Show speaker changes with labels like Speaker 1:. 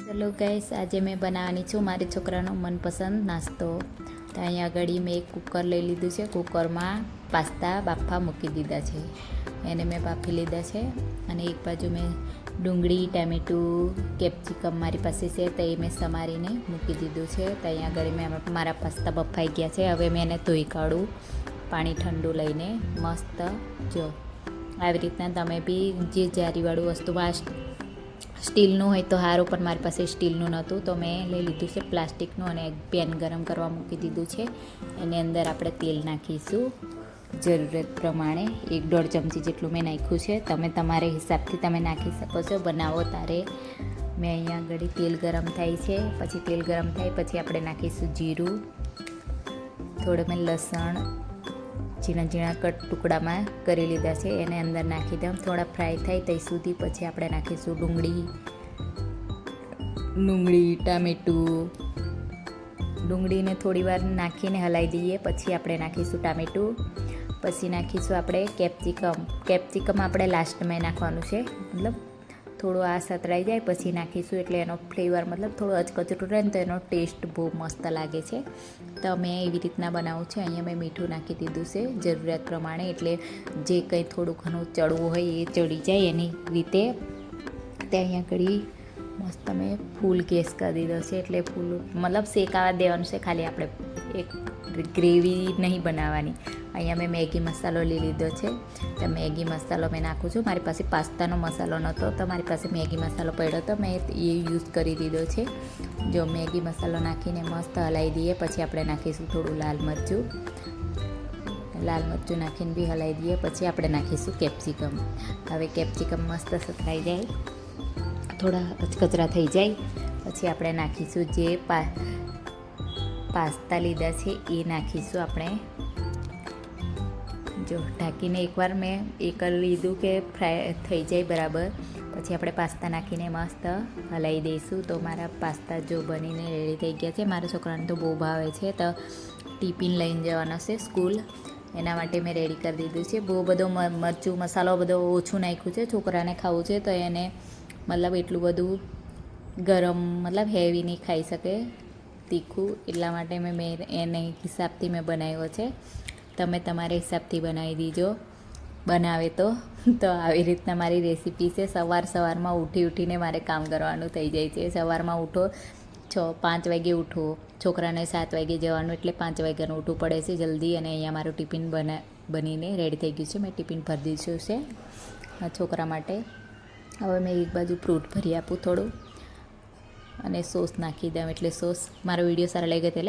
Speaker 1: ચલો ગાઈસ, આજે મેં બનાવવાની છું મારી છોકરાનો મનપસંદ નાસ્તો. તો અહીંયા આગળ મેં એક કુકર લઈ લીધું છે. કુકરમાં પાસ્તા બાફા મૂકી દીધા છે. એને મેં બાફી લીધા છે. અને એક બાજુ મેં ડુંગળી, ટામેટું, કેપ્સિકમ મારી પાસે છે તો એ મેં સમારીને મૂકી દીધું છે. તો અહીંયા આગળ મેં મારા પાસ્તા બફાઈ ગયા છે. હવે મેં એને ધોઈ કાઢું પાણી ઠંડુ લઈને મસ્ત. જો આવી રીતના તમે બી જે જારીવાળું વસ્તુમાં સ્ટીલનું હોય તો સારું, પણ મારી પાસે સ્ટીલનું નહોતું તો મેં લઈ લીધું છે પ્લાસ્ટિકનું. અને એક પેન ગરમ કરવા મૂકી દીધું છે. એની અંદર આપણે તેલ નાખીશું જરૂરત પ્રમાણે. 1-1.5 ચમચી જેટલું મેં નાખ્યું છે. તમે તમારે હિસાબથી તમે નાખી શકો છો બનાવો તારે. મેં અહીંયા આગળ તેલ ગરમ થાય છે. પછી તેલ ગરમ થાય પછી આપણે નાખીશું જીરું, થોડું મેં લસણ ઝીણા ઝીણા કટ ટુકડામાં કરી લીધા છે. એને અંદર નાખી દઉં. થોડા ફ્રાય થાય ત્યાં સુધી પછી આપણે નાખીશું ડુંગળી, ટામેટું. ડુંગળીને થોડી વાર નાખીને હલાવી દઈએ. પછી આપણે નાખીશું ટામેટું. પછી નાખીશું આપણે કેપ્સિકમ આપણે લાસ્ટમાં નાખવાનું છે. મતલબ થોડું આ સતળાઈ જાય પછી નાખીશું, એટલે એનો ફ્લેવર મતલબ થોડું અચકચરું રહે ને તો એનો ટેસ્ટ બહુ મસ્ત લાગે છે. તો મેં એવી રીતના બનાવું છે. અહીંયા મેં મીઠું નાખી દીધું છે જરૂરિયાત પ્રમાણે, એટલે જે કંઈ થોડું ઘણું ચડવું હોય એ ચડી જાય એની રીતે. તે અહીંયા ઘડી મસ્ત મેં ફૂલ ગેસ કરી દીધો છે, એટલે ફૂલ મતલબ શેકાવા દેવાનું છે. ખાલી આપણે એક ગ્રેવી નહીં બનાવવાની. અહીંયા મેં મેગી મસાલો લઈ લીધો છે. તો મેગી મસાલો મેં નાખું છું. મારી પાસે પાસ્તાનો મસાલો નહોતો તો મારી પાસે મેગી મસાલો પડ્યો હતો, મેં એ યુઝ કરી દીધો છે. જો મેગી મસાલો નાખીને મસ્ત હલાવી દઈએ. પછી આપણે નાખીશું થોડું લાલ મરચું નાખીને બી હલાવી દઈએ. પછી આપણે નાખીશું કેપ્સિકમ. હવે કેપ્સિકમ મસ્ત સતરાઈ જાય, થોડા કચરા થઈ જાય પછી આપણે નાખીશું જે પાસ્તા લીધા છે એ નાખીશું આપણે. જો ઢાંકીને એકવાર મેં એ કરી લીધું કે ફ્રાય થઈ જાય બરાબર, પછી આપણે પાસ્તા નાખીને મસ્ત હલાવી દઈશું. તો મારા પાસ્તા જો બનીને રેડી થઈ ગયા છે. મારા છોકરાને તો બહુ ભાવે છે, તો ટિફિન લઈને જવાનો છે સ્કૂલ, એના માટે મેં રેડી કરી દીધું છે. બહુ બધો મરચું મસાલો બધો ઓછું નાખ્યું છે. છોકરાને ખાવું છે તો એને મતલબ એટલું બધું ગરમ મતલબ હેવી નહીં ખાઈ શકે તીખું, એટલા માટે મેં એને હિસાબથી મેં બનાવ્યો છે. તમે તમારા હિસાબથી બનાવી દીજો બનાવે તો આવી રીતના મારી રેસીપી છે. સવારમાં ઉઠીને મારે કામ કરવાનું થઈ જાય છે. સવારમાં ઉઠો 5 વાગે ઉઠો, છોકરાને 7 વાગે જવાનું એટલે 5 વાગ્યાનું ઉઠવું પડે છે જલ્દી. અને અહીંયા મારું ટિફિન બનીને રેડી થઈ ગયું છે. મેં ટિફિન ભરી દીધું છે છોકરા માટે. હવે મેં એક બાજુ ફ્રૂટ ભરી આપું થોડું અને સોસ નાખી દઉં. એટલે સોસ મારો વિડીયો સારો લાગ્યો એટલે